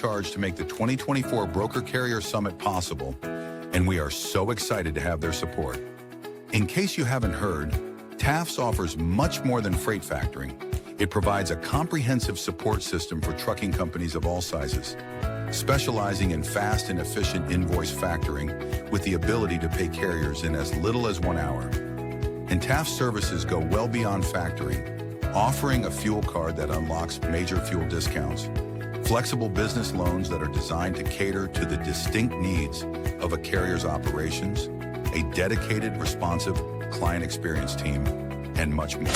charge to make the 2024 Broker Carrier Summit possible, and we are so excited to have their support. In case you haven't heard, TAFS offers much more than freight factoring. It provides a comprehensive support system for trucking companies of all sizes, specializing in fast and efficient invoice factoring with the ability to pay carriers in as little as 1 hour. And TAFS services go well beyond factoring, offering a fuel card that unlocks major fuel discounts, flexible business loans that are designed to cater to the distinct needs of a carrier's operations, a dedicated, responsive client experience team, and much more.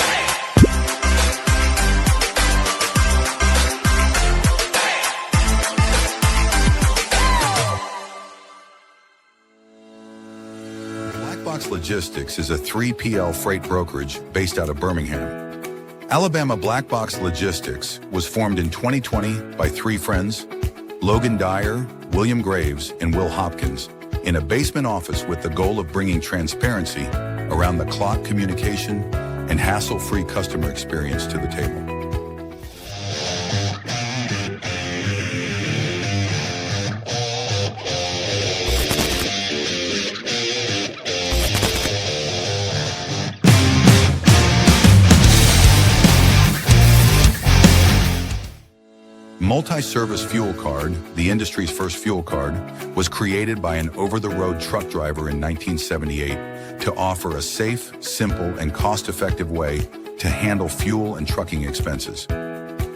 Black Box Logistics is a 3PL freight brokerage based out of Birmingham, Alabama. Black Box Logistics was formed in 2020 by 3 friends, Logan Dyer, William Graves, and Will Hopkins, in a basement office with the goal of bringing transparency around the clock communication and hassle-free customer experience to the table. Multi-service fuel card, the industry's first fuel card, was created by an over-the-road truck driver in 1978 to offer a safe, simple, and cost-effective way to handle fuel and trucking expenses.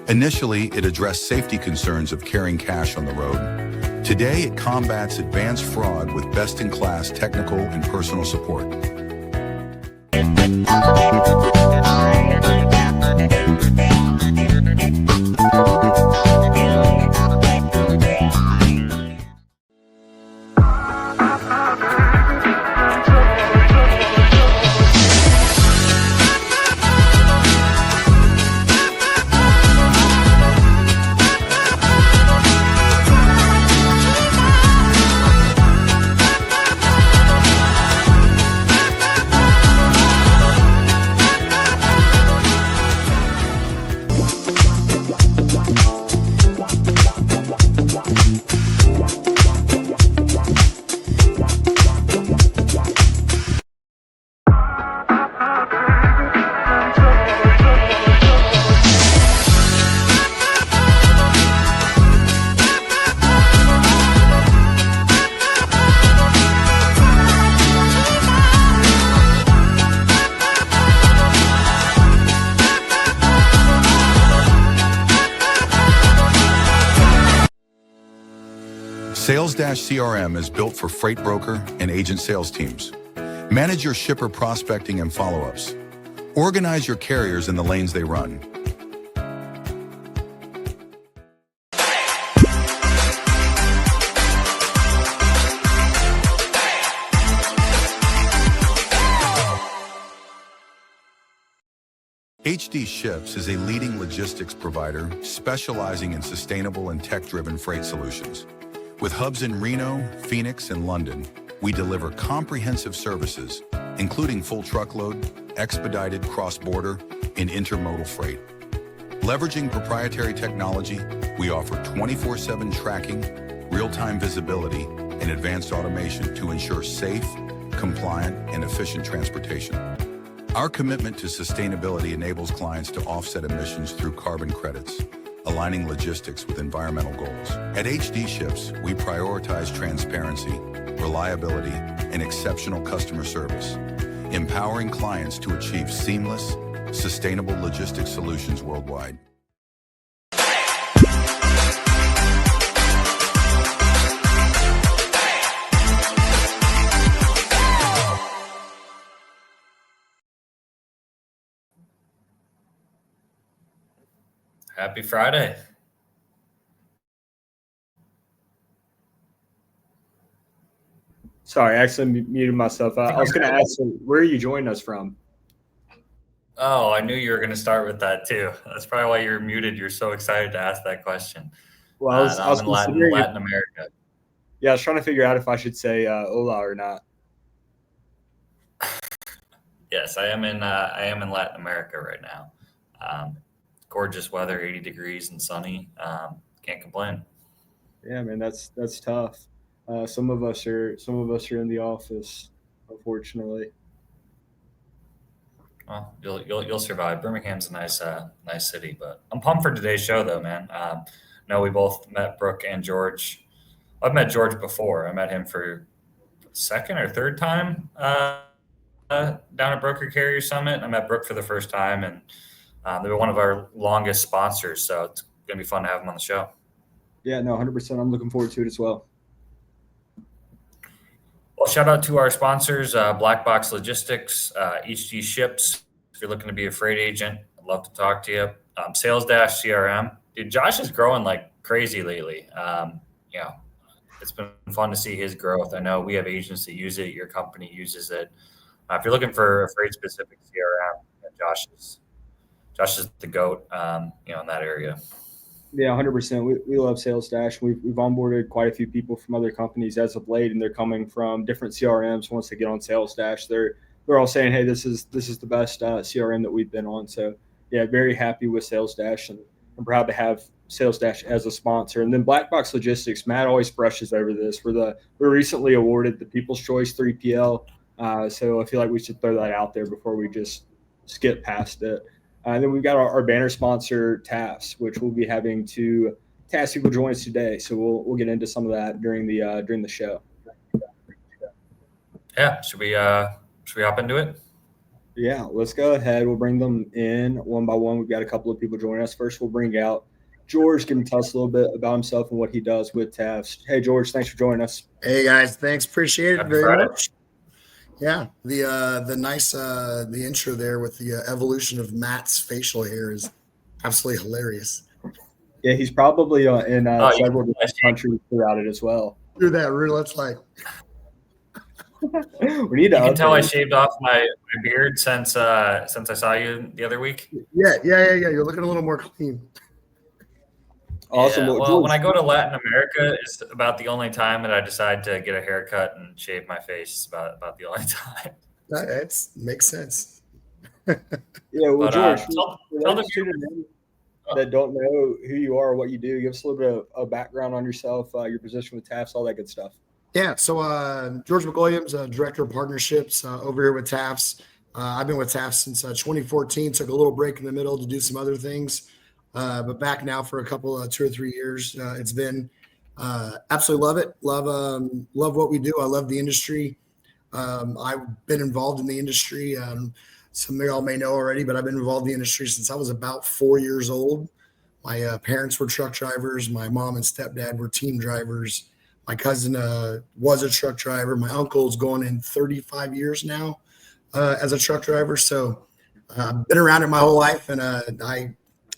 Initially, it addressed safety concerns of carrying cash on the road. Today, it combats advanced fraud with best-in-class technical and personal support. Sales-CRM is built for freight broker and agent sales teams. Manage your shipper prospecting and follow-ups. Organize your carriers in the lanes they run. HD Ships is a leading logistics provider specializing in sustainable and tech-driven freight solutions. With hubs in Reno, Phoenix, and London, we deliver comprehensive services, including full truckload, expedited cross-border, and intermodal freight. Leveraging proprietary technology, we offer 24/7 tracking, real-time visibility, and advanced automation to ensure safe, compliant, and efficient transportation. Our commitment to sustainability enables clients to offset emissions through carbon credits, aligning logistics with environmental goals. At HD Ships, we prioritize transparency, reliability, and exceptional customer service, empowering clients to achieve seamless, sustainable logistics solutions worldwide. Happy Friday. Sorry, I accidentally muted myself. I was going to ask, where are you joining us from? Oh, I knew you were going to start with that too. That's probably why you're muted. You're so excited to ask that question. Well, I was in Latin America. Yeah, I was trying to figure out if I should say hola or not. Yes, I am in Latin America right now. Gorgeous weather, 80 degrees and sunny. Can't complain. Yeah, man, that's tough. Some of us are in the office, unfortunately. Well, you'll survive. Birmingham's a nice city, but I'm pumped for today's show, though, man. No, we both met Brooke and George. I've met George before. I met him for second or third time down at Broker Carrier Summit. I met Brooke for the first time, and they were one of our longest sponsors. So it's gonna be fun to have him on the show. Yeah, no, 100%. I'm looking forward to it as well. Well, shout out to our sponsors, Black Box Logistics, HG Ships. If you're looking to be a freight agent, I'd love to talk to you. Sales Dash CRM. Dude, Josh is growing like crazy lately. It's been fun to see his growth. I know we have agents that use it. Your company uses it. If you're looking for a freight specific CRM, Josh is the goat, in that area. Yeah, 100%. We love Sales Dash. We've onboarded quite a few people from other companies as of late, and they're coming from different CRMs. Once they get on Sales Dash, they're all saying, "Hey, this is the best CRM that we've been on." So yeah, very happy with Sales Dash, and I'm proud to have Sales Dash as a sponsor. And then Black Box Logistics, Matt always brushes over this. We're recently awarded the People's Choice 3PL, so I feel like we should throw that out there before we just skip past it. And then we've got our banner sponsor, TAFS, which we'll be having two TAFS people join us today. So we'll get into some of that during the show. Yeah, should we hop into it? Yeah, let's go ahead. We'll bring them in one by one. We've got a couple of people joining us. First, we'll bring out George, give him tell us a little bit about himself and what he does with TAFS. Hey, George, thanks for joining us. Hey guys, thanks. Appreciate it Happy very Friday. much. Yeah, the intro there with the evolution of Matt's facial hair is absolutely hilarious. Yeah, he's probably in several yeah. different countries throughout it as well. Do that real. That's like We need to. You can tell I update. shaved off my beard since I saw you the other week. yeah. You're looking a little more clean. Awesome. Yeah, Well, well, George, when I go to Latin America, it's about the only time that I decide to get a haircut and shave my face. It's about the only time. That makes sense. yeah, well, But George, tell for the those that don't know who you are or what you do, give us a little bit of background on yourself, your position with TAFS, all that good stuff. Yeah. So George McWilliams, Director of Partnerships over here with TAFS. I've been with TAFS since 2014. Took a little break in the middle to do some other things. But back now for a couple, 2 or 3 years. It's been absolutely love it. Love what we do. I love the industry. I've been involved in the industry. Some of y'all may know already, but I've been involved in the industry since I was about 4 years old. My parents were truck drivers. My mom and stepdad were team drivers. My cousin was a truck driver. My uncle's going in 35 years now as a truck driver. So I've been around it my whole life, and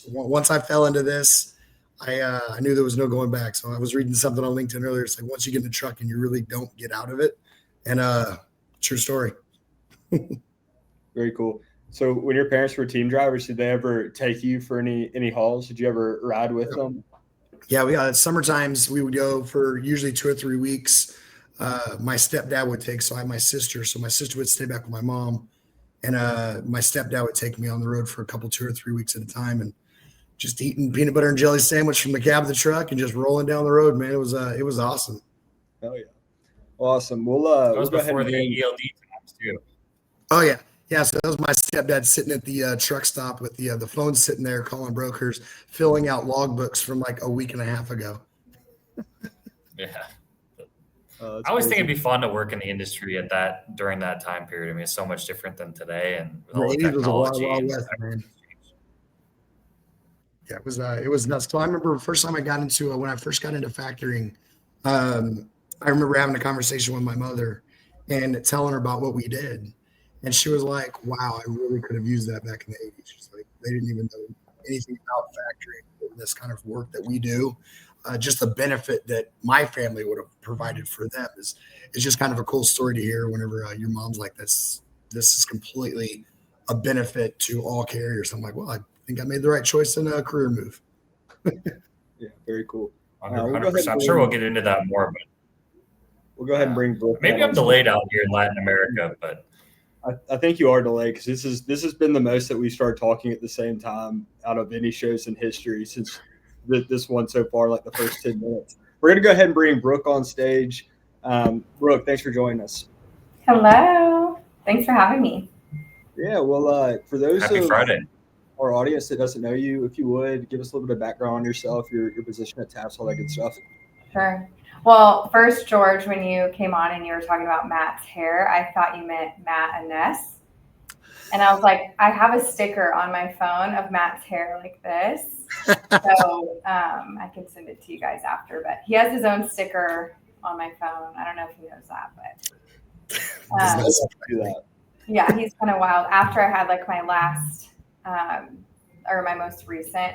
once I fell into this, I knew there was no going back. So I was reading something on LinkedIn earlier. It's like once you get in the truck and you really don't get out of it. And true story. Very cool. So when your parents were team drivers, did they ever take you for any hauls? Did you ever ride with them? Yeah, we summer times we would go for usually 2 or 3 weeks. My stepdad would take, so I have my sister. So my sister would stay back with my mom, and my stepdad would take me on the road for a couple, 2 or 3 weeks at a time, and just eating peanut butter and jelly sandwich from the cab of the truck and just rolling down the road, man. It was awesome. Oh yeah, awesome. We'll That was go ahead before and the bring- ELD times too. Oh yeah. Yeah, so that was my stepdad sitting at the truck stop with the phone sitting there calling brokers, filling out logbooks from like a week and a half ago. Yeah. it's I always think crazy. it'd be fun to work in the industry during that time period. I mean, it's so much different than today, and with all the 80s was a wild, technology. wild and west, man. Yeah, it was nuts. So I remember the first time I got into when I first got into factoring, I remember having a conversation with my mother and telling her about what we did. And she was like, wow, I really could have used that back in the 80s. She's like, they didn't even know anything about factoring, this kind of work that we do. Just the benefit that my family would have provided for them is just kind of a cool story to hear whenever your mom's like, this is completely a benefit to all carriers. I'm like, well, I think I made the right choice in a career move. Yeah, very cool. 100%. I'm sure we'll get into that more, but We'll go ahead and bring Brooke. maybe I'm delayed out here in Latin America, but I think you are delayed because this has been the most that we started talking at the same time out of any shows in history since this one so far, like the first 10 minutes. we're going to go ahead and bring Brooke on stage. Brooke, thanks for joining us. Hello. Thanks for having me. Yeah, well, for those Happy of Friday. our audience that doesn't know you, if you would, give us a little bit of background on yourself, your position at TAFS, all that good stuff. Sure. Well, first, George, when you came on and you were talking about Matt's hair, I thought you meant Matt and Ness. And I was like, I have a sticker on my phone of Matt's hair like this. So I can send it to you guys after. But he has his own sticker on my phone. I don't know if he knows that, but Do that. yeah, he's kind of wild. After I had like my last or my most recent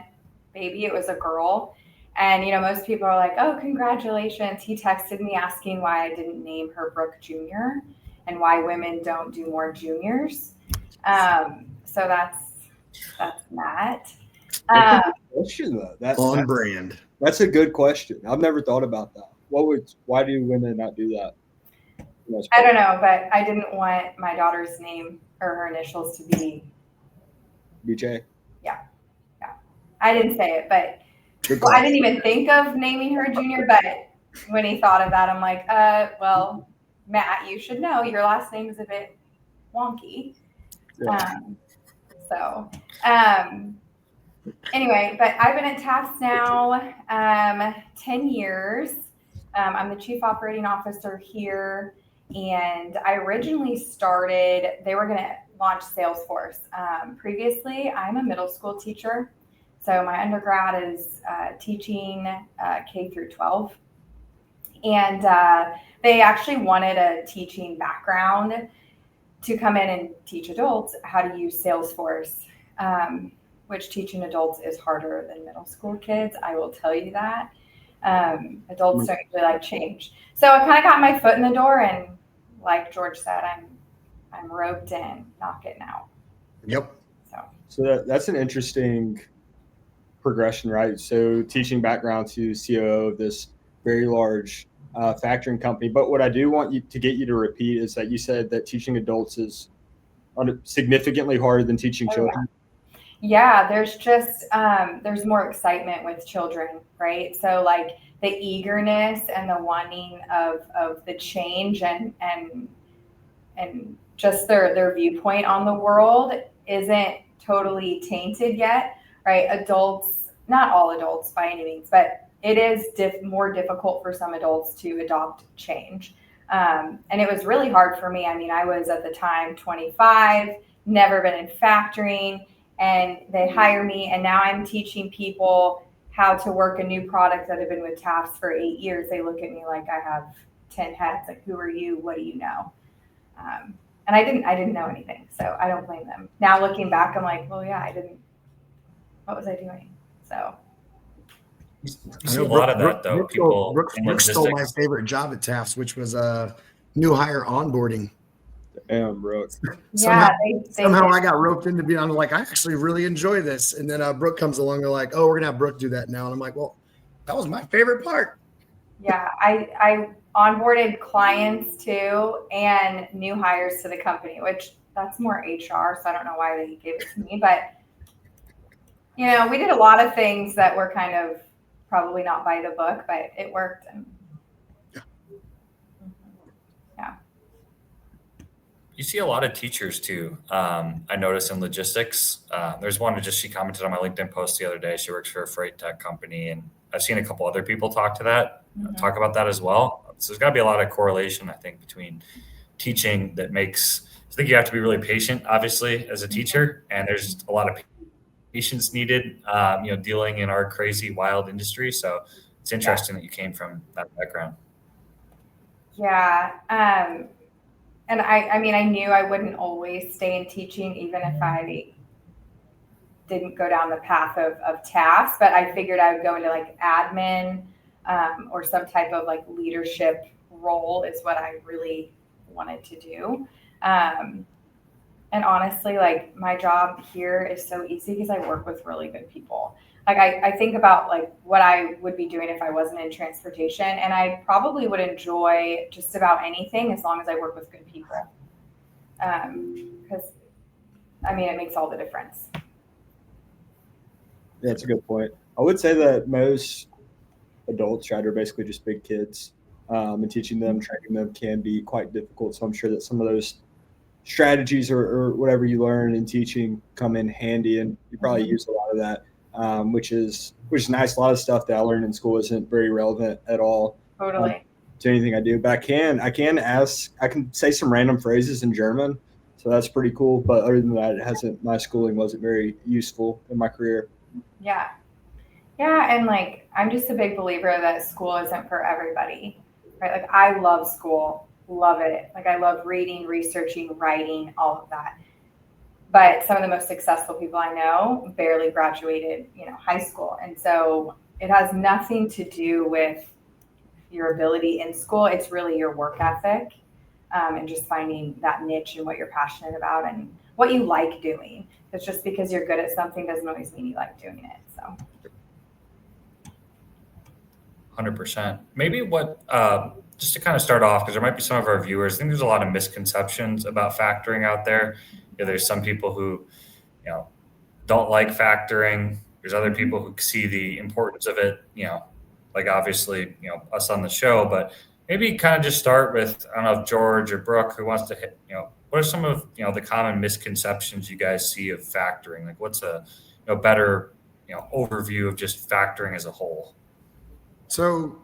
baby, it was a girl. And, most people are like, oh, congratulations. He texted me asking why I didn't name her Brooke Jr. and why women don't do more juniors. So that's that. That's a good question, though. On brand. That's a good question. I've never thought about that. Why do women not do that? I don't know, but I didn't want my daughter's name or her initials to be BJ. Yeah. I didn't say it, but I didn't even think of naming her Junior. But when he thought of that, I'm like, well, Matt, you should know your last name is a bit wonky. Yeah. Anyway, but I've been at TAFS now 10 years. I'm the chief operating officer here. And I originally started, they were going to launch Salesforce. Previously, I'm a middle school teacher. So my undergrad is teaching K through 12. And they actually wanted a teaching background to come in and teach adults how to use Salesforce, which teaching adults is harder than middle school kids. I will tell you that. Adults don't usually like change. So I kind of got my foot in the door, and like George said, I'm roped in, not getting out. Yep. So that's an interesting progression, right? So teaching background to COO of this very large factoring company. But what I do want you to get you to repeat is that you said that teaching adults is significantly harder than teaching children. Yeah, there's just there's more excitement with children, right? So like the eagerness and the wanting of the change and just their viewpoint on the world isn't totally tainted yet, right? Adults, not all adults by any means, but it is more difficult for some adults to adopt change. And it was really hard for me. I mean, I was at the time 25, never been in factoring, and they hire me, and now I'm teaching people how to work a new product that have been with TAFS for 8 years. They look at me like I have 10 heads. Like, who are you? What do you know? And I didn't know anything, so I don't blame them. Now looking back, I'm like, well, yeah, what was I doing? So. You see a lot of that, though. Brooke stole my favorite job at TAFS, which was new hire onboarding. Damn, Brooke. Somehow I got roped into being, I'm like, I actually really enjoy this. And then Brooke comes along, they're like, oh, we're gonna have Brooke do that now. And I'm like, well, that was my favorite part. Yeah, I onboarded clients too and new hires to the company, which that's more HR, so I don't know why they gave it to me. But we did a lot of things that were kind of probably not by the book, but it worked. And yeah. You see a lot of teachers too. I noticed in logistics. There's one she commented on my LinkedIn post the other day. She works for a freight tech company, and I've seen a couple other people talk about that as well. So there's got to be a lot of correlation, I think, between teaching that makes. I think you have to be really patient, obviously, as a teacher, and there's a lot of patience needed, dealing in our crazy, wild industry. So it's interesting that you came from that background. Yeah. And I mean, I knew I wouldn't always stay in teaching, even if I didn't go down the path of TAFS, but I figured I would go into like admin or some type of like leadership role is what I really wanted to do. And honestly, like my job here is so easy because I work with really good people. Like I think about like what I would be doing if I wasn't in transportation, and I probably would enjoy just about anything as long as I work with good people. Because I mean, it makes all the difference. Yeah, that's a good point. I would say that most adults, right, are basically just big kids. And teaching them, training them can be quite difficult. So I'm sure that some of those strategies or whatever you learn in teaching come in handy, and you probably use a lot of that, which is nice. A lot of stuff that I learned in school isn't very relevant at all Totally. to anything I do. But I can say some random phrases in German, so that's pretty cool. But other than that, my schooling wasn't very useful in my career. Yeah. Yeah. And like, I'm just a big believer that school isn't for everybody, right? Like, I love school, love it. Like, I love reading, researching, writing, all of that. But some of the most successful people I know barely graduated, high school. And so it has nothing to do with your ability in school. It's really your work ethic, and just finding that niche and what you're passionate about and what you like doing. It's just because you're good at something doesn't always mean you like doing it. So 100%. Maybe just to kind of start off, because there might be some of our viewers, I think there's a lot of misconceptions about factoring out there. There's some people who, don't like factoring. There's other people who see the importance of it, like obviously, us on the show, but maybe kind of just start with, I don't know if George or Brooke, who wants to hit, what are some of, the common misconceptions you guys see of factoring? Like what's a better, overview of just factoring as a whole? So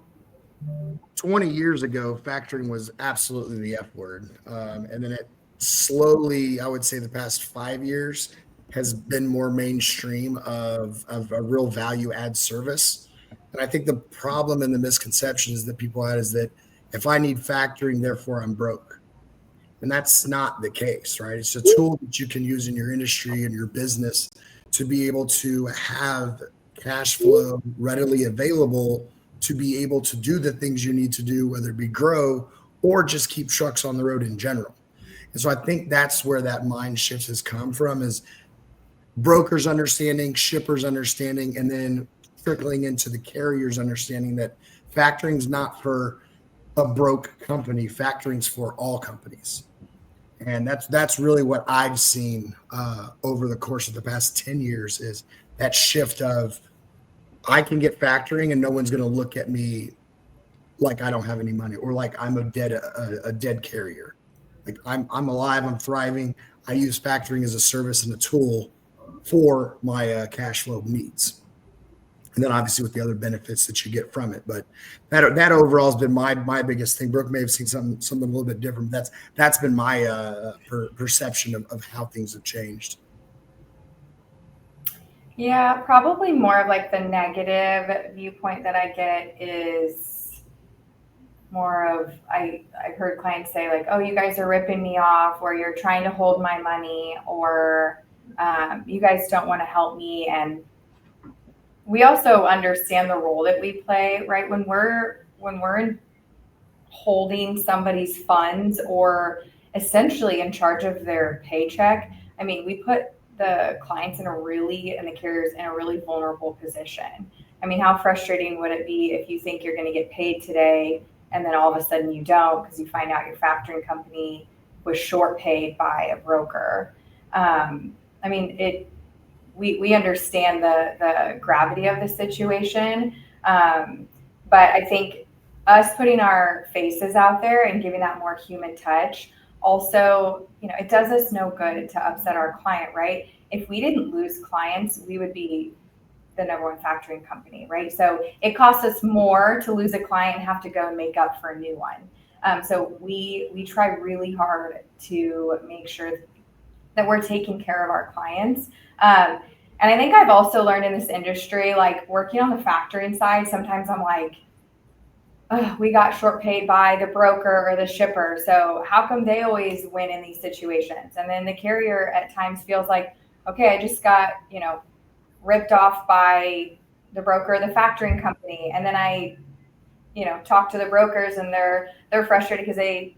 20 years ago, factoring was absolutely the F word. And then it slowly, I would say the past 5 years, has been more mainstream of a real value add service. And I think the problem and the misconceptions that people had is that if I need factoring, therefore I'm broke. And that's not the case, right? It's a tool that you can use in your industry and your business to be able to have cash flow readily available to be able to do the things you need to do, whether it be grow or just keep trucks on the road in general. And so I think that's where that mind shift has come from, is brokers understanding, shippers understanding, and then trickling into the carriers understanding that factoring's not for a broke company. Factoring's for all companies. And that's really what I've seen over the course of the past 10 years, is that shift of I can get factoring and no one's going to look at me like I don't have any money or like I'm a dead carrier. Like I'm alive, I'm thriving. I use factoring as a service and a tool for my cash flow needs. And then obviously with the other benefits that you get from it. But that overall has been my biggest thing. Brooke may have seen something a little bit different. But that's been my perception of how things have changed. yeah, probably more of like the negative viewpoint that I get is more of, I've heard clients say like, oh, you guys are ripping me off, or you're trying to hold my money, or you guys don't want to help me. And we also understand the role that we play, right? When we're holding somebody's funds or essentially in charge of their paycheck, I mean, we put the clients and the carriers in a really vulnerable position. I mean, how frustrating would it be if you think you're going to get paid today and then all of a sudden you don't, because you find out your factoring company was short paid by a broker? I mean, we understand the gravity of the situation, but I think us putting our faces out there and giving that more human touch also, it does us no good to upset our client, right? If we didn't lose clients, we would be the number one factoring company, right? So it costs us more to lose a client and have to go and make up for a new one. So we try really hard to make sure that we're taking care of our clients. And I think I've also learned in this industry, like working on the factoring side, sometimes I'm like, oh, we got short paid by the broker or the shipper, so how come they always win in these situations? And then the carrier at times feels like, okay, I just got, ripped off by the broker or the factoring company. And then I, talk to the brokers and they're frustrated because they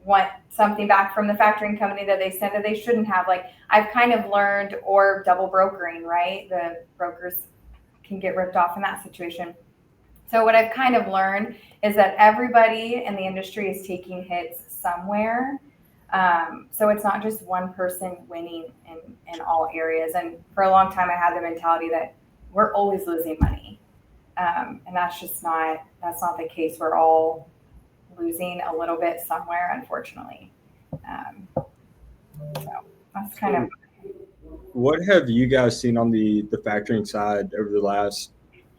want something back from the factoring company that they sent that they shouldn't have. Like I've kind of learned, or double brokering, right? The brokers can get ripped off in that situation. So what I've kind of learned is that everybody in the industry is taking hits somewhere. So it's not just one person winning in all areas. And for a long time, I had the mentality that we're always losing money. And that's not the case. We're all losing a little bit somewhere, unfortunately. So that's kind of. What have you guys seen on the factoring side over the last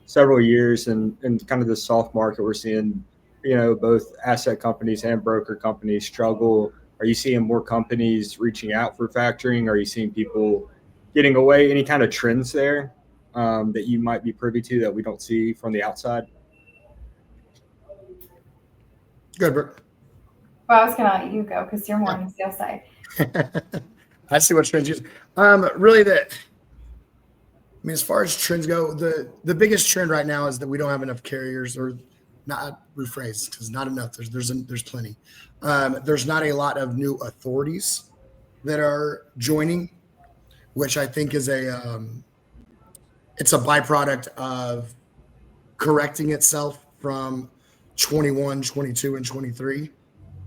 several years and kind of the soft market we're seeing, both asset companies and broker companies struggle? Are you seeing more companies reaching out for factoring? Are you seeing people getting away? Any kind of trends there that you might be privy to that we don't see from the outside? Good, Brooke. Well, I was going to let you go because you're more on the sales side. I see what trends you. Really, as far as trends go, the biggest trend right now is that we don't have enough carriers, or not rephrase, because not enough. There's plenty. There's not a lot of new authorities that are joining, which I think is it's a byproduct of correcting itself from 21, 22, and 23.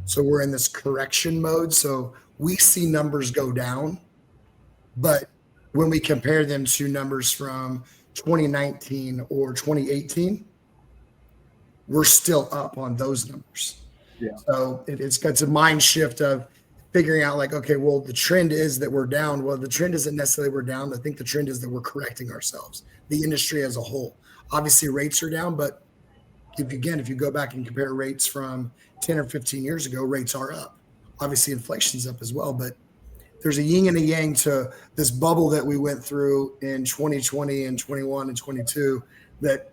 So we're in this correction mode. So we see numbers go down, but when we compare them to numbers from 2019 or 2018, we're still up on those numbers. Yeah. So it's a mind shift of figuring out like, okay, well, the trend is that we're down. Well, the trend isn't necessarily we're down. I think the trend is that we're correcting ourselves, the industry as a whole. Obviously rates are down, but if you go back and compare rates from 10 or 15 years ago, rates are up. Obviously inflation's up as well, but there's a yin and a yang to this bubble that we went through in 2020 and 21 and 22 that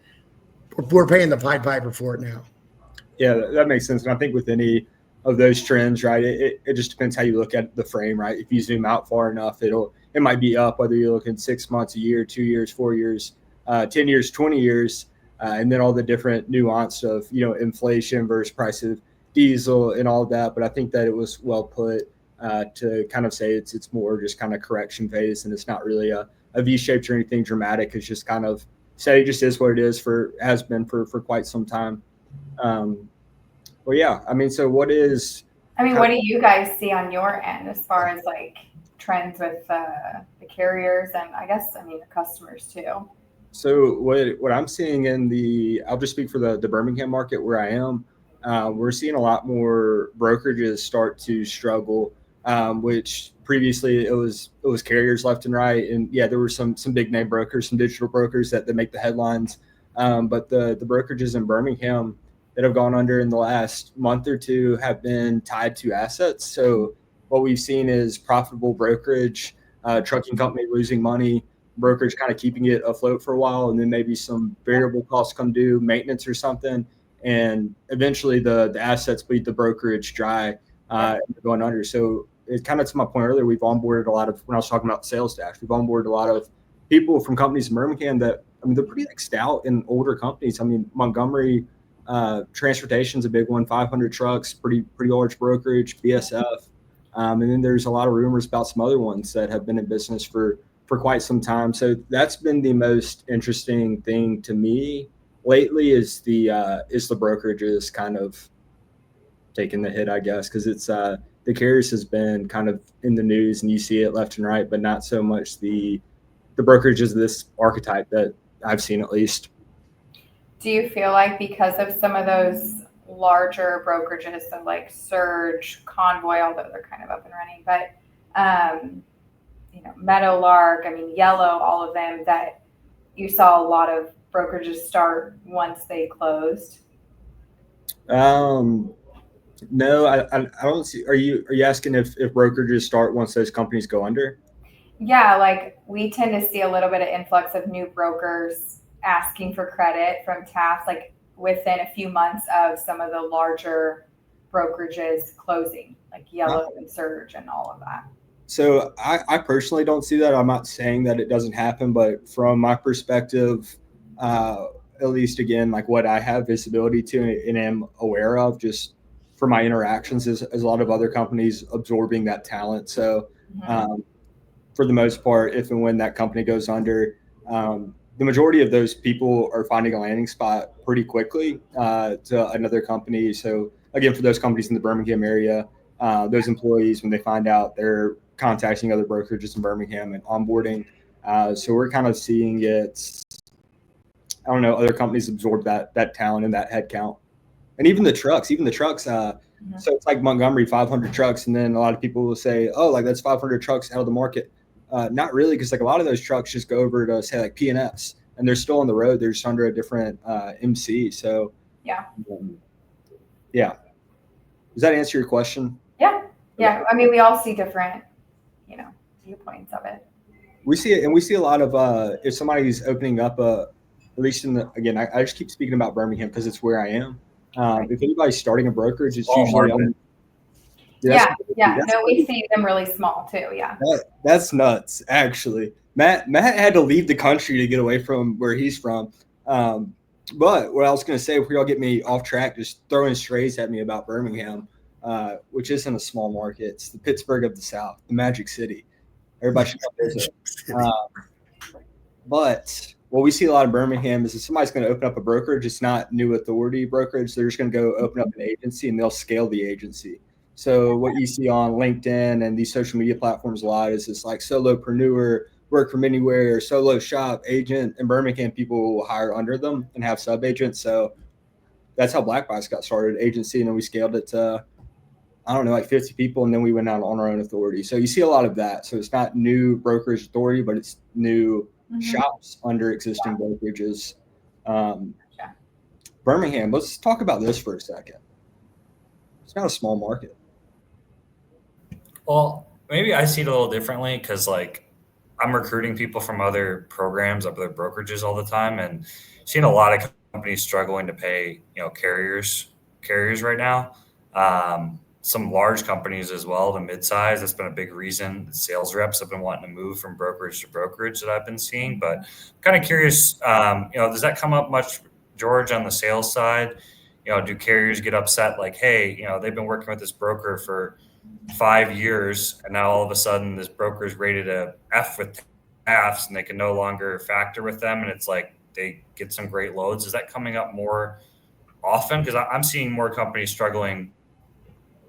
we're paying the Pied Piper for it now. Yeah, that makes sense. And I think with any of those trends, right, it just depends how you look at the frame, right? If you zoom out far enough, it might be up, whether you're looking 6 months, a year, 2 years, 4 years, 10 years, 20 years, and then all the different nuance of, inflation versus price of diesel and all of that. But I think that it was well put to kind of say it's more just kind of correction phase, and it's not really a V-shaped or anything dramatic. It's just kind of say it just is what it is has been for quite some time. Well, yeah, so what do you guys see on your end as far as like trends with the carriers and the customers too? So what I'm seeing I'll just speak for the Birmingham market where I am. We're seeing a lot more brokerages start to struggle, which previously it was carriers left and right. And yeah, there were some big name brokers, some digital brokers that make the headlines. But the brokerages in Birmingham that have gone under in the last month or two have been tied to assets. So what we've seen is profitable brokerage, trucking company losing money, brokerage kind of keeping it afloat for a while, and then maybe some variable costs come due, maintenance or something, and eventually the assets bleed the brokerage dry and going under. So it kind of, to my point earlier, we've onboarded a lot of, when I was talking about sales dash, we've onboarded a lot of people from companies in Birmingham that, they're pretty stout and older companies. Montgomery Transportation's a big one, 500 trucks, pretty large brokerage, BSF. And then there's a lot of rumors about some other ones that have been in business for quite some time. So that's been the most interesting thing to me lately is the brokerages kind of taking the hit, I guess, because it's the carriers has been kind of in the news and you see it left and right, but not so much the brokerages of this archetype that I've seen at least. Do you feel like because of some of those larger brokerages, so like Surge, Convoy, although they're kind of up and running, but Meadowlark, Yellow, all of them, that you saw a lot of brokerages start once they closed? No, I don't see. Are you asking if brokerages start once those companies go under? Yeah, like we tend to see a little bit of influx of new brokers asking for credit from TAFS, like within a few months of some of the larger brokerages closing, like Yellow and Surge and all of that. So I personally don't see that. I'm not saying that it doesn't happen, but from my perspective, at least again, like what I have visibility to and am aware of just for my interactions is a lot of other companies absorbing that talent. So for the most part, if and when that company goes under, the majority of those people are finding a landing spot pretty quickly to another company. So again, for those companies in the Birmingham area, those employees, when they find out, they're contacting other brokerages in Birmingham and onboarding. So we're kind of seeing it I don't know, other companies absorb that talent and that headcount. And even the trucks, so it's like Montgomery, 500 trucks. And then a lot of people will say, oh, like that's 500 trucks out of the market. Not really, because like a lot of those trucks just go over to say like P&Fs and they're still on the road. They're just under a different MC. So Yeah. Does that answer your question? Yeah. Yeah. I mean, we all see different, viewpoints of it. We see it, and we see a lot of if somebody's opening up at least again, I just keep speaking about Birmingham because it's where I am. If anybody's starting a brokerage, it's usually No, we see them really small too. Yeah. That's nuts, actually. Matt had to leave the country to get away from where he's from. But what I was going to say, if y'all get me off track, just throwing strays at me about Birmingham, which isn't a small market. It's the Pittsburgh of the South, the Magic City. Everybody should come visit. But what we see a lot of Birmingham is if somebody's going to open up a brokerage, it's not new authority brokerage. They're just going to go open up an agency and they'll scale the agency. So what you see on LinkedIn and these social media platforms a lot is this like solopreneur, work from anywhere, solo shop agent. In Birmingham, people will hire under them and have sub agents. So that's how Black Box got started, agency, and then we scaled it to, I don't know, like 50 people, and then we went out on our own authority. So you see a lot of that. So it's not new brokerage authority, but it's new shops under existing brokerages. Birmingham, let's talk about this for a second. It's not a small market. Well, maybe I see it a little differently because like I'm recruiting people from other programs, other brokerages all the time, and seeing a lot of companies struggling to pay, carriers right now. Some large companies as well, the mid-size. That's been a big reason. Sales reps have been wanting to move from brokerage to brokerage that I've been seeing. But I'm kind of curious, does that come up much, George, on the sales side? Do carriers get upset like, hey, they've been working with this broker for 5 years, and now all of a sudden this broker is rated a F with TAFs, and they can no longer factor with them, and it's like they get some great loads. Is that coming up more often? Because I'm seeing more companies struggling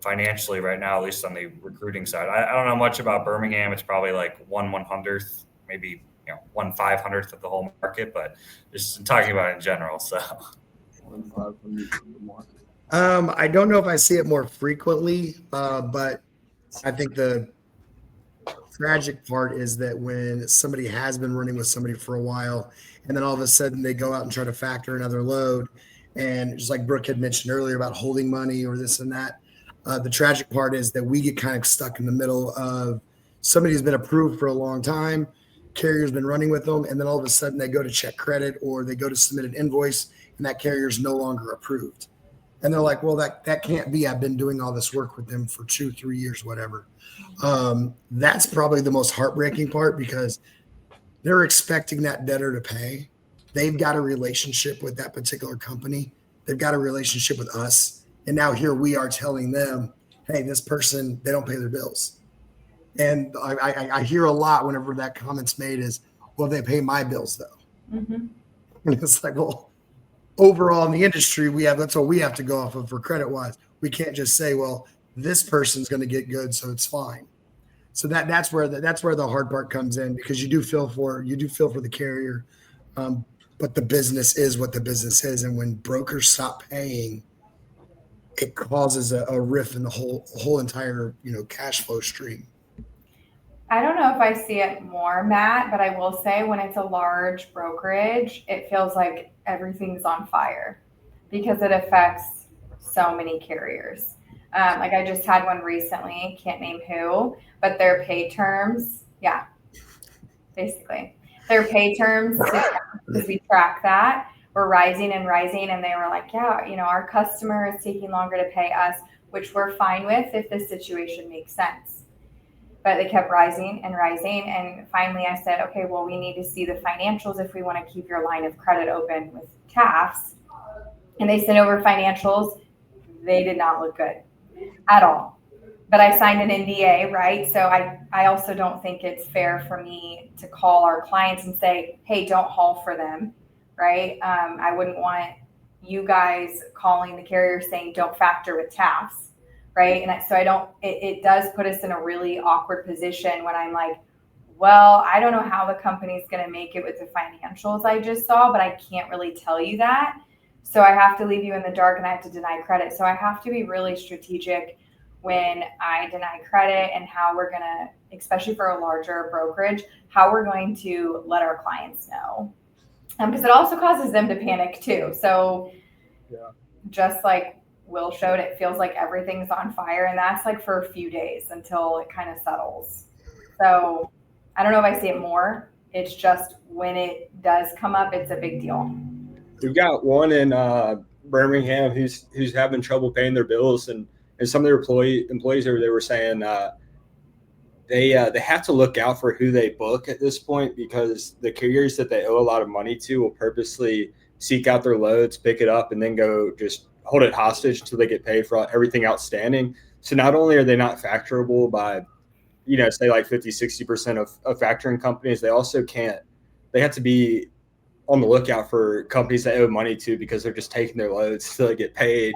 financially right now, at least on the recruiting side. I don't know much about Birmingham. It's probably like 1/100th, maybe 1/500th of the whole market, but just talking about it in general. So I don't know if I see it more frequently, but I think the tragic part is that when somebody has been running with somebody for a while, and then all of a sudden they go out and try to factor another load, and just like Brooke had mentioned earlier about holding money or this and that, the tragic part is that we get kind of stuck in the middle of somebody who's been approved for a long time, carrier's been running with them, and then all of a sudden they go to check credit or they go to submit an invoice and that carrier's no longer approved. And they're like, well, that can't be. I've been doing all this work with them for 2-3 years, whatever. That's probably the most heartbreaking part because they're expecting that debtor to pay. They've got a relationship with that particular company. They've got a relationship with us. And now here we are telling them, hey, this person, they don't pay their bills. And I hear a lot whenever that comment's made is, well, they pay my bills though. And it's like, well, overall in the industry, that's what we have to go off of for credit wise. We can't just say, well, this person's going to get good, so it's fine. So that's where the hard part comes in because you do feel for the carrier, but the business is what the business is, and when brokers stop paying, it causes a rift in the whole entire cash flow stream. I don't know if I see it more, Matt, but I will say when it's a large brokerage, it feels like everything's on fire because it affects so many carriers. Like I just had one recently, can't name who, but their pay terms, basically their pay terms, because we track that, were rising and rising. And they were like, our customer is taking longer to pay us, which we're fine with if the situation makes sense. But they kept rising and rising. And finally I said, okay, well, we need to see the financials if we want to keep your line of credit open with TAFS. And they sent over financials. They did not look good at all. But I signed an NDA, right? So I also don't think it's fair for me to call our clients and say, hey, don't haul for them, right? I wouldn't want you guys calling the carrier saying don't factor with TAFS. Right. And so it does put us in a really awkward position when I'm like, well, I don't know how the company's going to make it with the financials I just saw, but I can't really tell you that. So I have to leave you in the dark and I have to deny credit. So I have to be really strategic when I deny credit and how we're going to, especially for a larger brokerage, how we're going to let our clients know. Because it also causes them to panic too. So just like Will showed, it feels like everything's on fire, and that's like for a few days until it kind of settles. So I don't know if I see it more. It's just when it does come up, it's a big deal. We've got one in Birmingham who's having trouble paying their bills, and some of their employees over there were saying they have to look out for who they book at this point, because the carriers that they owe a lot of money to will purposely seek out their loads, pick it up, and then go just hold it hostage until they get paid for everything outstanding. So not only are they not factorable by, say like 50-60% of factoring companies, they also they have to be on the lookout for companies they owe money to, because they're just taking their loads till they get paid.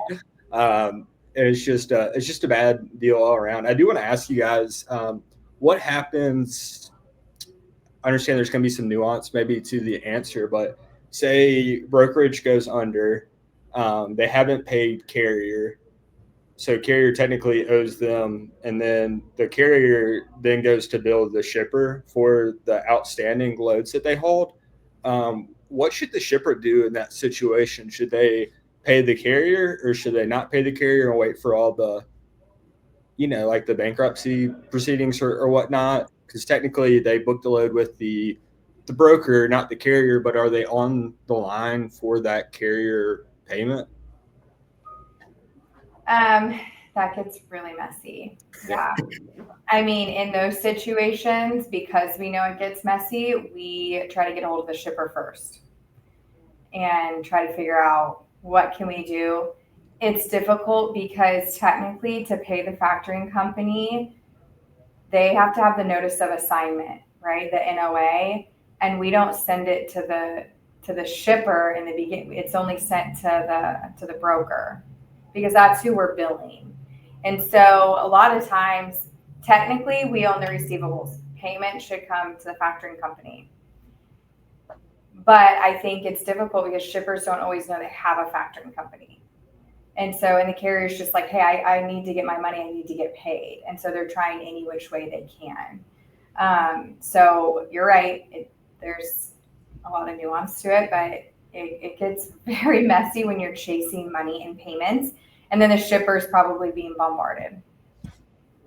And it's just a bad deal all around. I do want to ask you guys, what happens? I understand there's going to be some nuance maybe to the answer, but say brokerage goes under, they haven't paid carrier, so carrier technically owes them, and then the carrier then goes to bill the shipper for the outstanding loads that they hold. What should the shipper do in that situation? Should they pay the carrier, or should they not pay the carrier and wait for all the, like the bankruptcy proceedings or whatnot? Because technically they booked the load with the broker, not the carrier, but are they on the line for that carrier payment? That gets really messy. Yeah. I mean, in those situations, because we know it gets messy, we try to get a hold of the shipper first and try to figure out what can we do. It's difficult because technically to pay the factoring company, they have to have the notice of assignment, right? The NOA, and we don't send it to the shipper in the beginning. It's only sent to the broker, because that's who we're billing. And so a lot of times, technically, we own the receivables. Payment should come to the factoring company. But I think it's difficult because shippers don't always know they have a factoring company. And the carrier's just like, hey, I need to get my money. I need to get paid. And so they're trying any which way they can. So you're right. There's a lot of nuance to it, but it gets very messy when you're chasing money and payments, and then the shipper's probably being bombarded.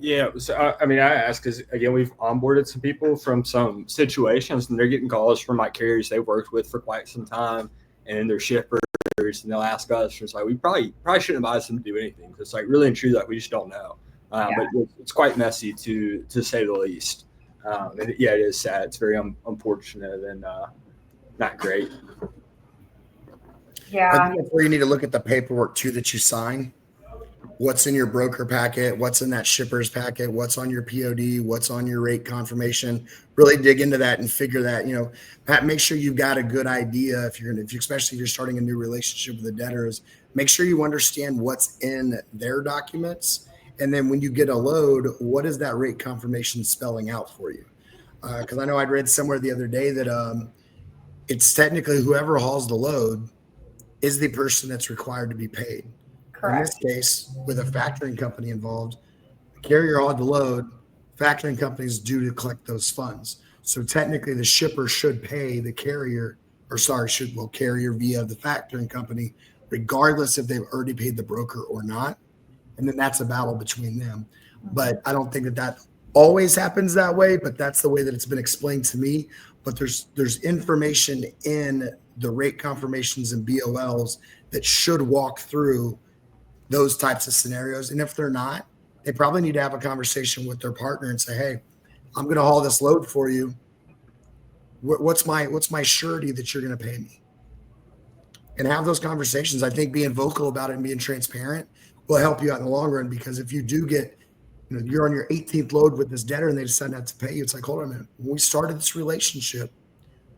Yeah. So, I ask because, again, we've onboarded some people from some situations, and they're getting calls from like carriers they've worked with for quite some time, and they're shippers, and they'll ask us, it's like, we probably shouldn't advise them to do anything, because it's like really and true that we just don't know. But it's quite messy to say the least. And it is sad. It's very unfortunate and not great. Yeah. I think that's where you need to look at the paperwork too that you sign. What's in your broker packet? What's in that shipper's packet? What's on your POD? What's on your rate confirmation? Really dig into that and figure that, Pat, make sure you've got a good idea especially if you're starting a new relationship with the debtors, make sure you understand what's in their documents. And then when you get a load, what is that rate confirmation spelling out for you? Because I know I'd read somewhere the other day that it's technically whoever hauls the load is the person that's required to be paid. Correct. In this case, with a factoring company involved, the carrier hauled the load, factoring company is due to collect those funds. So technically the shipper should pay the carrier, carrier via the factoring company, regardless if they've already paid the broker or not. And then that's a battle between them. But I don't think that always happens that way, but that's the way that it's been explained to me. But there's information in the rate confirmations and BOLs that should walk through those types of scenarios. And if they're not, they probably need to have a conversation with their partner and say, hey, I'm going to haul this load for you. What's my surety that you're going to pay me? And have those conversations. I think being vocal about it and being transparent will help you out in the long run, because if you do get, you're on your 18th load with this debtor and they decide not to pay you, it's like, hold on a minute. When we started this relationship,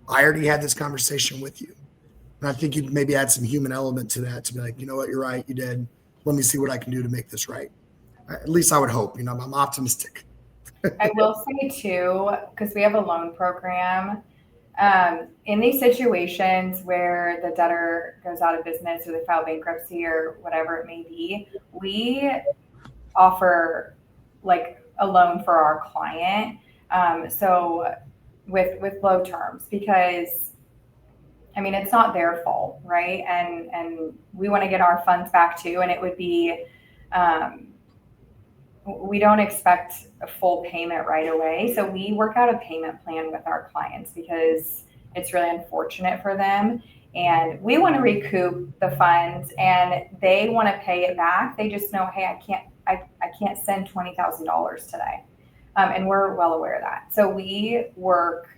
I already had this conversation with you. And I think you'd maybe add some human element to that, to be like, you know what, you're right, you did. Let me see what I can do to make this right. At least I would hope. I'm optimistic. I will say too, because we have a loan program, in these situations where the debtor goes out of business or they file bankruptcy or whatever it may be, we offer like a loan for our client. So with low terms, because I mean, it's not their fault, right? And we want to get our funds back too. And it would be, we don't expect a full payment right away. So we work out a payment plan with our clients because it's really unfortunate for them. And we want to recoup the funds and they want to pay it back. They just know, hey, I can't send $20,000 today. And we're well aware of that. So we work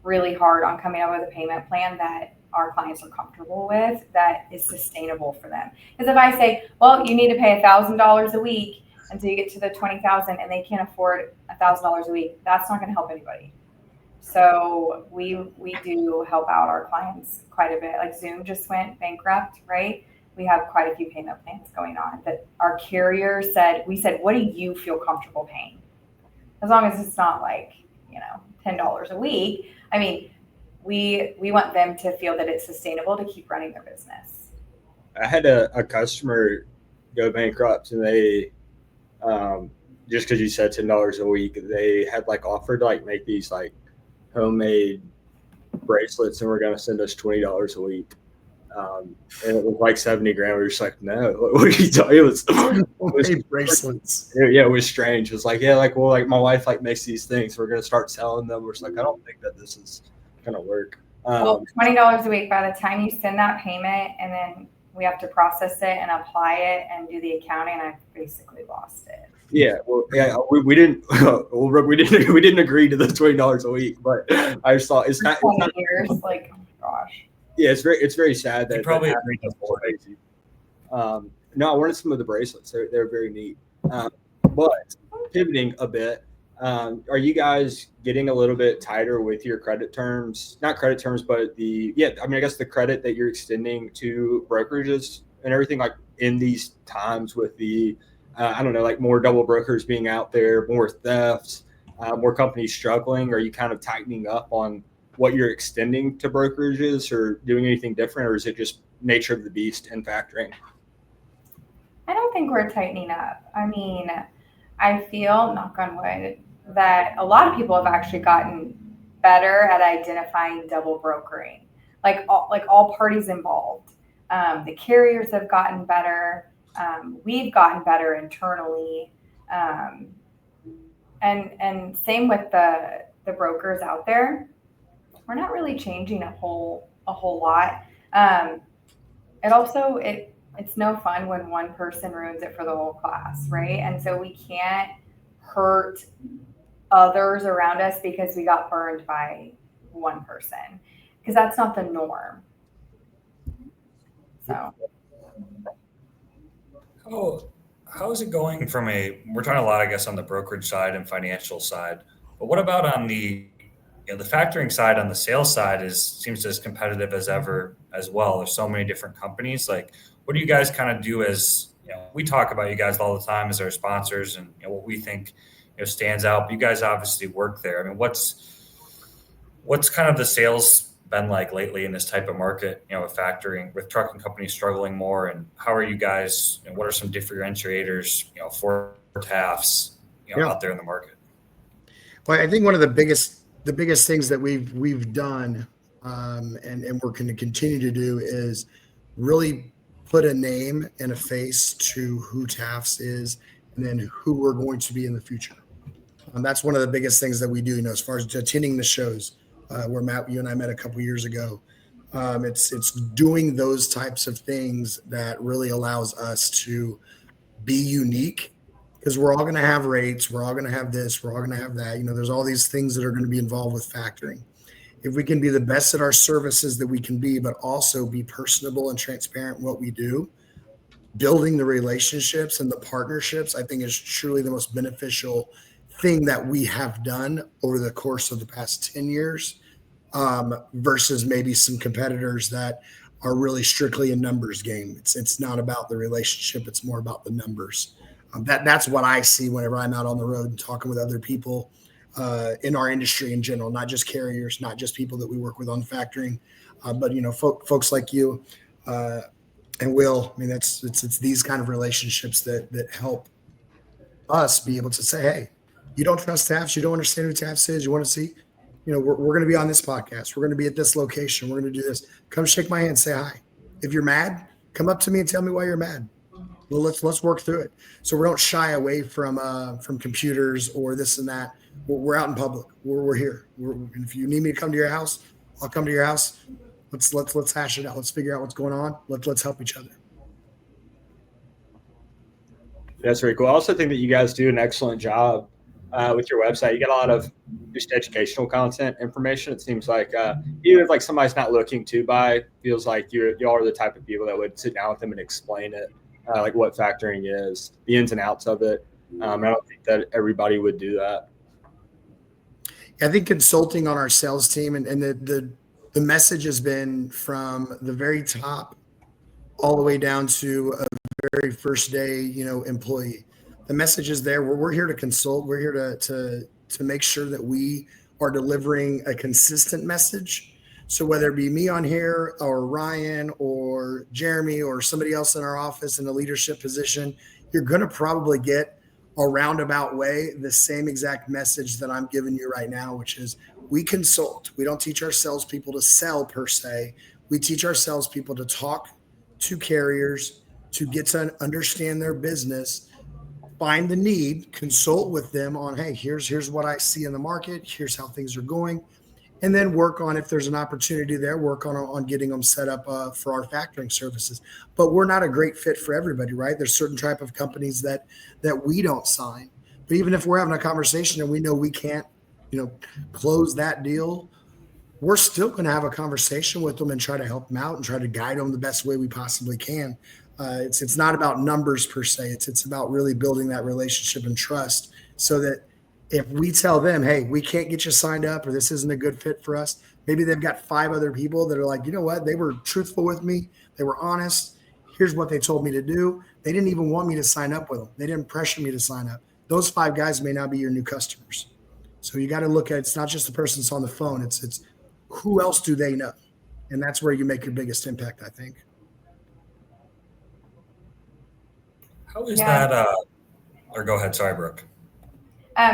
really hard on coming up with a payment plan that our clients are comfortable with, that is sustainable for them. Because if I say, well, you need to pay $1,000 a week until you get to the 20,000 and they can't afford $1,000 a week, that's not going to help anybody. So we do help out our clients quite a bit. Like Zoom just went bankrupt, right? We have quite a few payment plans going on that our carrier said, what do you feel comfortable paying? As long as it's not like, $10 a week. I mean, we want them to feel that it's sustainable to keep running their business. I had a customer go bankrupt, and they, just because you said $10 a week, they had like offered to like make these like homemade bracelets, and we're going to send us $20 a week. And it was like 70 grand. We were just like, no, what are you talking? It was bracelets. Yeah, it was strange. It was like, yeah, like, well, like my wife like makes these things. We're going to start selling them. We're just like, I don't think that this is going to work. Well, $20 a week, by the time you send that payment and then we have to process it and apply it and do the accounting, I basically lost it. Yeah, well, yeah, we didn't, we didn't agree to the $20 a week, but I just thought it's not 20 years, like, oh my gosh. Yeah, it's very sad that you probably that agreed to afford it. crazy. No, I wanted some of the bracelets. They're very neat. But pivoting a bit, are you guys getting a little bit tighter with your credit terms? Not credit terms, but I guess the credit that you're extending to brokerages and everything, like in these times with the, I don't know, like more double brokers being out there, more thefts, more companies struggling. Are you kind of tightening up on what you're extending to brokerages or doing anything different, or is it just nature of the beast in factoring? I don't think we're tightening up. I mean, I feel, knock on wood, that a lot of people have actually gotten better at identifying double brokering, like all parties involved. The carriers have gotten better. We've gotten better internally. And same with the brokers out there. We're not really changing a whole lot. It's no fun when one person ruins it for the whole class, right? And so we can't hurt others around us because we got burned by one person, because that's not the norm. So how is it going we're talking a lot, I guess, on the brokerage side and financial side, but what about on the factoring side? On the sales side seems as competitive as ever as well. There's so many different companies. Like, what do you guys kind of do as, we talk about you guys all the time as our sponsors and what we think, stands out, but you guys obviously work there. I mean, what's kind of the sales been like lately in this type of market, with factoring, with trucking companies struggling more, and how are you guys, and what are some differentiators, for TAFS, out there in the market? Well, I think one of the biggest things that we've done, and we're going to continue to do, is really put a name and a face to who TAFS is, and then who we're going to be in the future. That's one of the biggest things that we do. As far as attending the shows, where Matt, you and I met a couple years ago, it's doing those types of things that really allows us to be unique. Because we're all going to have rates, we're all going to have this, we're all going to have that. There's all these things that are going to be involved with factoring. If we can be the best at our services that we can be, but also be personable and transparent in what we do, building the relationships and the partnerships, I think is truly the most beneficial thing that we have done over the course of the past 10 years, versus maybe some competitors that are really strictly a numbers game. It's not about the relationship, it's more about the numbers. That's what I see whenever I'm out on the road and talking with other people in our industry in general, not just carriers, not just people that we work with on factoring, but folks like you and Will. I mean, it's these kind of relationships that help us be able to say, hey, you don't trust TAFS, you don't understand who TAFS is, you want to see, we're going to be on this podcast, we're going to be at this location, we're going to do this. Come shake my hand, say hi. If you're mad, come up to me and tell me why you're mad. Well, let's work through it. So we don't shy away from computers or this and that. We're out in public. We're here. If you need me to come to your house, I'll come to your house. Let's hash it out. Let's figure out what's going on. Let's help each other. That's very cool. I also think that you guys do an excellent job with your website. You get a lot of just educational content information. It seems like even if like somebody's not looking to buy, feels like y'all are the type of people that would sit down with them and explain it, like what factoring is, the ins and outs of it. I don't think that everybody would do that. I think consulting on our sales team and the message has been from the very top all the way down to a very first day, employee. The message is there. We're here to consult. We're here to make sure that we are delivering a consistent message. So whether it be me on here or Ryan or Jeremy or somebody else in our office in a leadership position, you're going to probably get a roundabout way the same exact message that I'm giving you right now, which is we consult. We don't teach our salespeople to sell per se. We teach our salespeople to talk to carriers, to get to understand their business, find the need, consult with them on, hey, here's what I see in the market. Here's how things are going. And then work on, if there's an opportunity there, work on getting them set up for our factoring services. But we're not a great fit for everybody, right? There's certain type of companies that we don't sign. But even if we're having a conversation and we know we can't, close that deal, we're still going to have a conversation with them and try to help them out and try to guide them the best way we possibly can. It's not about numbers per se. It's about really building that relationship and trust so that if we tell them, hey, we can't get you signed up or this isn't a good fit for us, maybe they've got 5 other people that are like, you know what? They were truthful with me. They were honest. Here's what they told me to do. They didn't even want me to sign up with them. They didn't pressure me to sign up. Those 5 guys may not be your new customers. So you got to look at, it's not just the person that's on the phone. It's who else do they know? And that's where you make your biggest impact, I think. How is that? Or go ahead. Sorry, Brooke.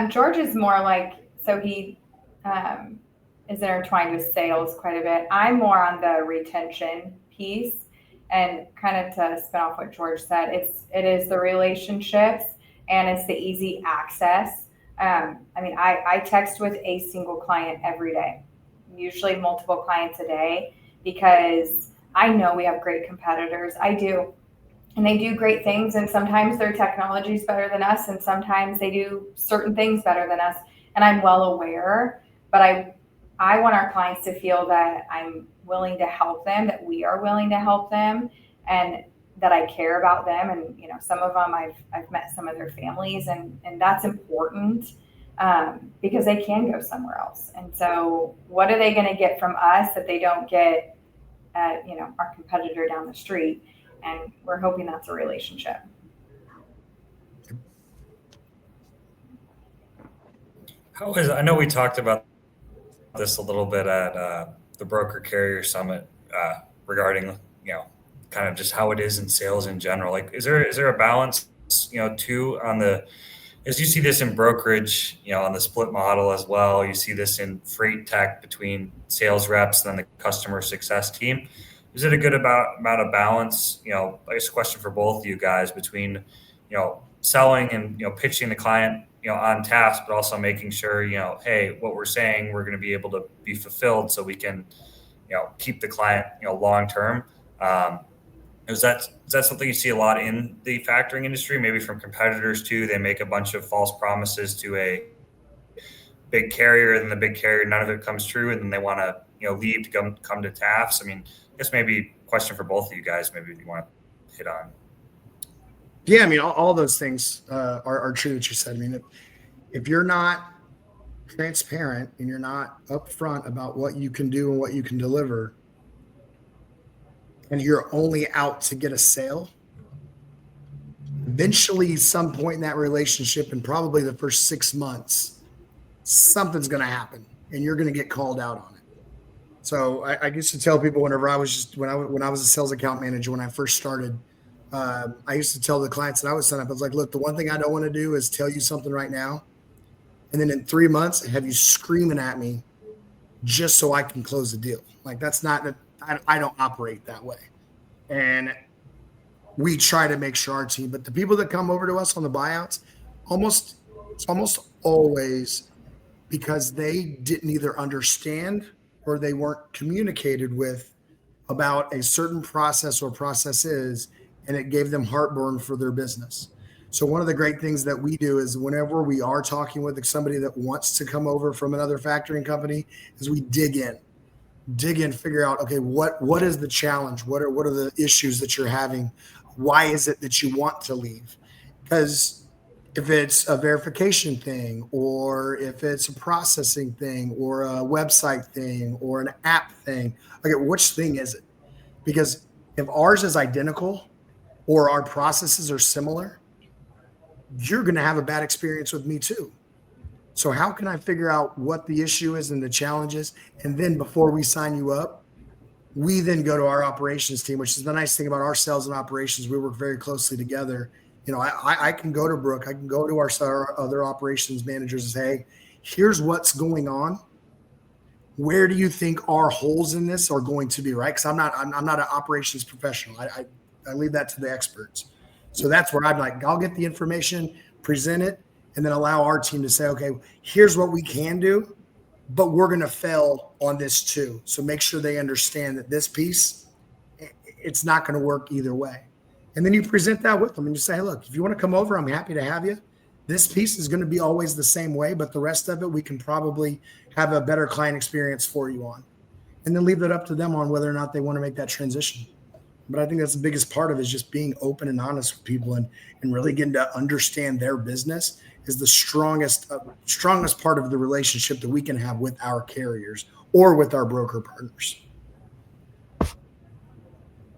George is more like, so he is intertwined with sales quite a bit. I'm more on the retention piece, and kind of to spin off what George said, it is the relationships and it's the easy access. I text with a single client every day, usually multiple clients a day, because I know we have great competitors. I do. And they do great things, and sometimes their technology is better than us, and sometimes they do certain things better than us. And I'm well aware, but I want our clients to feel that I'm willing to help them, that we are willing to help them, and that I care about them. And some of them I've met some of their families, and that's important because they can go somewhere else. And so, what are they going to get from us that they don't get at our competitor down the street? And we're hoping that's a relationship. I know we talked about this a little bit at the Broker Carrier Summit regarding, kind of just how it is in sales in general. Like, is there a balance, too, as you see this in brokerage, on the split model as well, you see this in freight tech between sales reps and then the customer success team. Is it a good amount of balance? I guess a question for both of you guys between, selling and, pitching the client, on TAFS, but also making sure, hey, what we're saying, we're going to be able to be fulfilled so we can, keep the client, long-term. Is that something you see a lot in the factoring industry, maybe from competitors too? They make a bunch of false promises to a big carrier, and the big carrier, none of it comes true. And then they want to, leave to come to TAFS. I guess maybe a question for both of you guys, maybe if you want to hit on. Yeah, all those things are true that you said. If you're not transparent and you're not upfront about what you can do and what you can deliver, and you're only out to get a sale, eventually some point in that relationship, and probably the first 6 months, something's going to happen and you're going to get called out on it. So I used to tell people whenever I was just, when I was a sales account manager, when I first started, I used to tell the clients that I was signing up, I was like, look, the one thing I don't want to do is tell you something right now, and then in 3 months have you screaming at me just so I can close the deal. Like, that's not, I don't operate that way. And we try to make sure our team, but the people that come over to us on the buyouts, it's almost always because they didn't either understand or they weren't communicated with about a certain process or processes, and it gave them heartburn for their business. So one of the great things that we do is whenever we are talking with somebody that wants to come over from another factoring company, is we dig in, figure out, okay, what is the challenge? What are the issues that you're having? Why is it that you want to leave? Because if it's a verification thing, or if it's a processing thing, or a website thing, or an app thing, okay, which thing is it? Because if ours is identical or our processes are similar, you're going to have a bad experience with me too. So how can I figure out what the issue is and the challenges? And then before we sign you up, we then go to our operations team, which is the nice thing about our sales and operations. We work very closely together. You know, I can go to Brooke, I can go to our other operations managers and say, hey, here's what's going on. Where do you think our holes in this are going to be, right? Because I'm not an operations professional. I leave that to the experts. So that's where I'm like, I'll get the information, present it, and then allow our team to say, okay, here's what we can do, but we're going to fail on this too. So make sure they understand that this piece, it's not going to work either way. And then you present that with them and you say, hey, look, if you want to come over, I'm happy to have you. This piece is going to be always the same way, but the rest of it, we can probably have a better client experience for you on. And then leave it up to them on whether or not they want to make that transition. But I think that's the biggest part of it, is just being open and honest with people and really getting to understand their business is the strongest part of the relationship that we can have with our carriers or with our broker partners.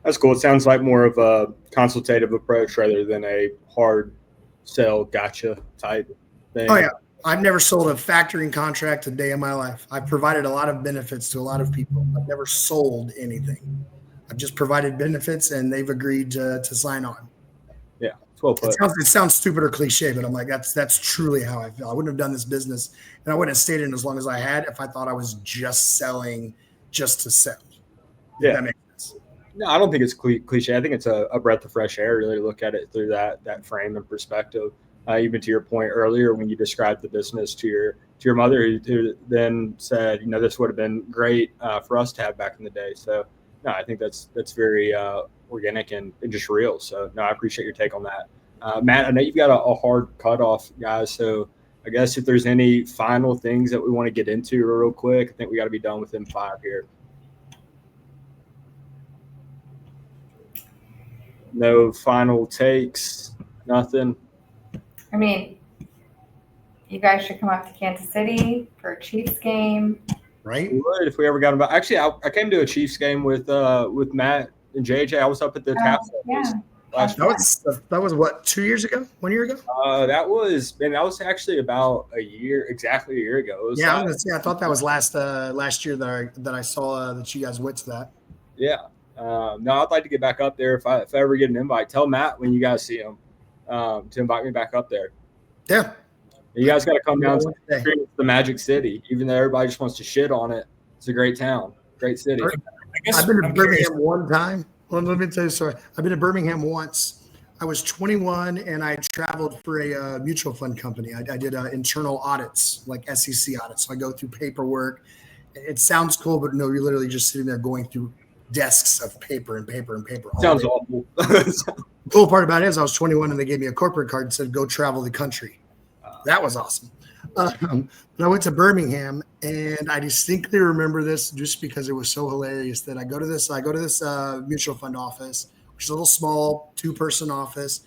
That's cool. It sounds like more of a consultative approach rather than a hard sell gotcha type thing. Oh yeah. I've never sold a factoring contract a day in my life. I've provided a lot of benefits to a lot of people. I've never sold anything. I've just provided benefits and they've agreed to sign on. Yeah. It's well put. It sounds stupid or cliche, but I'm like, that's truly how I feel. I wouldn't have done this business and I wouldn't have stayed in as long as I had if I thought I was just selling just to sell. Yeah. That makes sense. No, I don't think it's cliche. I think it's a breath of fresh air, really look at it through that frame and perspective. Even to your point earlier, when you described the business to your mother, who then said, you know, this would have been great for us to have back in the day. So, no, I think that's very organic and just real. So, no, I appreciate your take on that. Matt, I know you've got a hard cutoff, guys. So, I guess if there's any final things that we want to get into real quick, I think we got to be done within 5 here. No final takes, nothing. I mean, you guys should come up to Kansas City for a Chiefs game. Right? We would if we ever got about. Actually, I came to a Chiefs game with Matt and JJ. I was up at the TAFS Yeah. last That was what, 2 years ago? 1 year ago? that was actually about exactly a year ago. It was Yeah, I was gonna say, I thought that was last year that I saw that you guys went to that. Yeah. No, I'd like to get back up there if I ever get an invite. Tell Matt when you guys see him to invite me back up there. Yeah. You guys got to come down to the Magic City, even though everybody just wants to shit on it. It's a great town, great city. I've been to Birmingham one time. Well, let me tell you a story. I've been to Birmingham once. I was 21 and I traveled for a mutual fund company. I did internal audits, like SEC audits. So I go through paperwork. It sounds cool, but no, you're literally just sitting there going through desks of paper and paper and paper. Sounds awful. The cool part about it is I was 21 and they gave me a corporate card and said, go travel the country. That was awesome. But I went to Birmingham and I distinctly remember this just because it was so hilarious that I go to this mutual fund office, which is a little small 2-person office,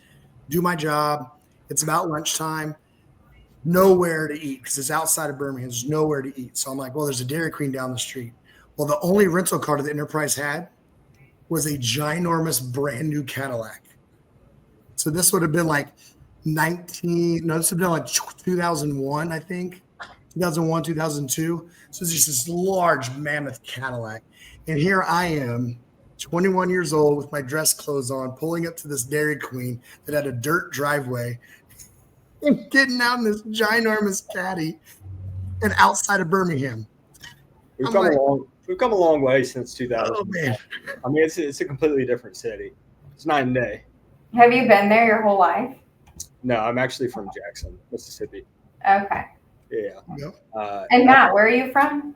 do my job. It's about lunchtime, nowhere to eat because it's outside of Birmingham. There's nowhere to eat. So I'm like, well, there's a Dairy Queen down the street. Well, the only rental car that the Enterprise had was a ginormous brand new Cadillac. So this would have been like this would have been like 2001, I think. 2001, 2002. So it's just this large mammoth Cadillac. And here I am, 21 years old with my dress clothes on, pulling up to this Dairy Queen that had a dirt driveway and getting out in this ginormous caddy and outside of Birmingham. We've come a long way since 2000. Oh, man. I mean, it's a completely different city. It's night and day. Have you been there your whole life? No, I'm actually from Jackson, Mississippi. Okay. Yeah. Yep. And Matt, where are you from?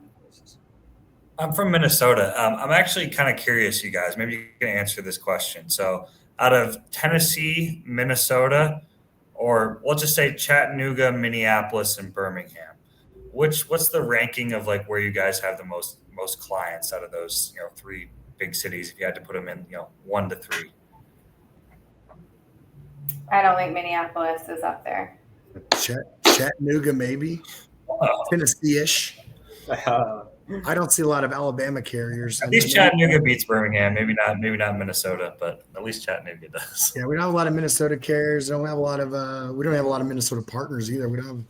I'm from Minnesota. I'm actually kind of curious, you guys. Maybe you can answer this question. So, out of Tennessee, Minnesota, or we'll just say Chattanooga, Minneapolis, and Birmingham, what's the ranking of like where you guys have the most clients out of those 3 big cities? If you had to put them in 1 to 3. I don't think Minneapolis is up there. Chattanooga, maybe. Tennessee-ish. I don't see a lot of Alabama carriers. At least Chattanooga beats Birmingham. Maybe not Minnesota, but at least Chattanooga does. Yeah, we don't have a lot of Minnesota carriers. We don't have a lot of Minnesota partners either. We don't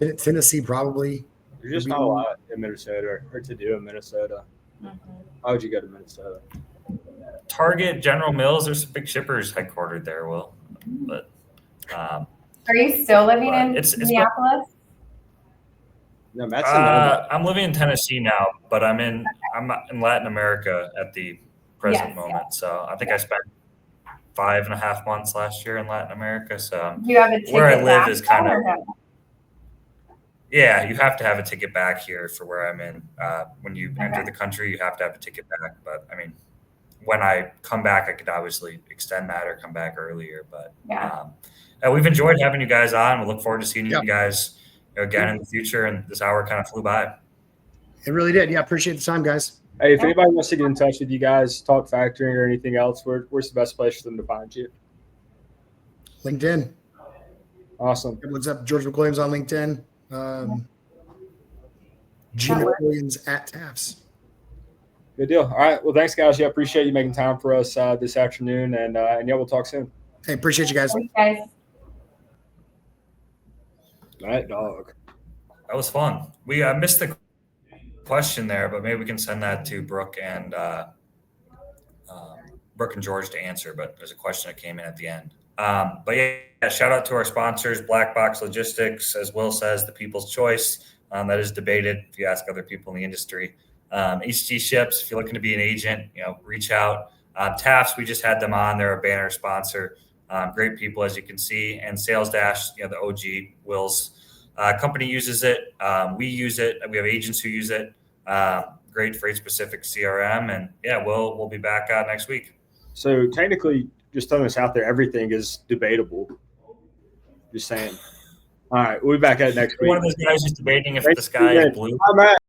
have Tennessee probably. There's just not a lot in Minnesota or to do in Minnesota. Mm-hmm. Why would you go to Minnesota? Target, General Mills, there's some big shippers headquartered there, Will. But Are you still living in it's Minneapolis? No, Matt's I'm living in Tennessee now, but I'm in Latin America at the present moment. So I think I spent 5.5 months last year in Latin America. So Do you have a ticket where I live back is kind of no? yeah. You have to have a ticket back here for where I'm in. When you enter the country, you have to have a ticket back. But I mean, when I come back, I could obviously extend that or come back earlier. But we've enjoyed having you guys on. We look forward to seeing you guys again in the future. And this hour kind of flew by. It really did. Yeah, appreciate the time, guys. Hey, if anybody wants to get in touch with you guys, talk factoring or anything else, where's the best place for them to find you? LinkedIn. Awesome. What's up? George McWilliams on LinkedIn. G McWilliams at TAFS. Good deal. All right. Well, thanks, guys. Yeah, appreciate you making time for us this afternoon. And yeah, we'll talk soon. Hey, appreciate you guys. Thanks, guys. All right, dog. That was fun. We missed the question there, but maybe we can send that to Brooke and George to answer. But there's a question that came in at the end. But yeah, shout out to our sponsors, Black Box Logistics, as Will says, the people's choice. That is debated if you ask other people in the industry. HG Ships, if you're looking to be an agent, reach out. TAFS, we just had them on. They're a banner sponsor. Great people, as you can see. And Sales Dash, the OG, Will's company uses it. We use it. We have agents who use it. Great freight-specific CRM. And yeah, we'll be back next week. So technically, just throwing this out there, everything is debatable. Just saying. All right, we'll be back at it next week. One of those guys who's debating if the sky is blue. I'm at